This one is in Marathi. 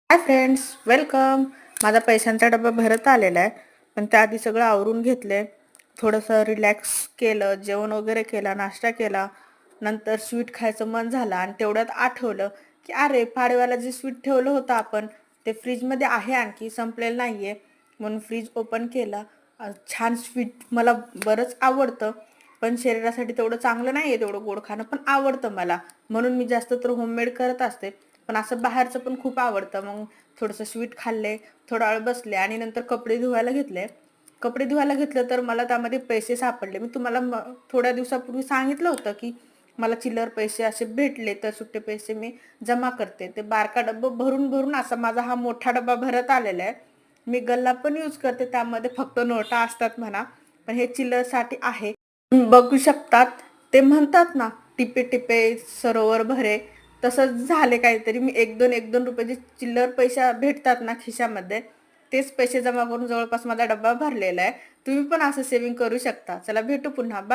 Hi friends, welcome. माझा पैशांचा डब्बा भरत आलेला आहे, पण त्याआधी सगळं आवरून घेतले. थोडंसं रिलॅक्स केलं, जेवण वगैरे केला, नाश्ता केला. नंतर स्वीट खायचं मन झालं आणि तेवढ्यात आठवलं की अरे पाडव्याला जे स्वीट ठेवलं होतं आपण ते फ्रीजमध्ये आहे, आणखी संपलेलं नाही आहे. म्हणून फ्रीज ओपन केलं. छान स्वीट मला बरंच आवडतं, पण शरीरासाठी तेवढं चांगलं नाही आहे तेवढं गोड खाणं, पण आवडतं मला. म्हणून मी जास्त तर होममेड करत असते. पण असं बाहेरचं पण खूप आवडतं. मग थोडंसं स्वीट खाल्ले, थोडा वेळ बसले आणि नंतर कपडे धुवायला घेतले. कपडे धुवायला घेतलं तर मला त्यामध्ये पैसे सापडले. मी तुम्हाला थोड्या दिवसापूर्वी सांगितलं होतं की मला चिल्लर पैसे असे भेटले, तर सुट्टे पैसे मी जमा करते. ते बारका डब्बा भरून भरून असा माझा हा मोठा डब्बा भरत आलेला आहे. मी गल्ला पण यूज करते, त्यामध्ये फक्त नोटा असतात म्हणा, पण हे चिल्लरसाठी आहे. बघू शकतात. ते म्हणतात ना, टिपे टिपे सरोवर भरे, तसंच झाले काहीतरी. मी एक दोन रुपयाचे चिल्लर पैसे भेटतात ना खिशामध्ये, तेच पैसे जमा करून जवळपास माझा डब्बा भरलेला आहे. तुम्ही पण असं सेव्हिंग करू शकता. चला भेटू पुन्हा.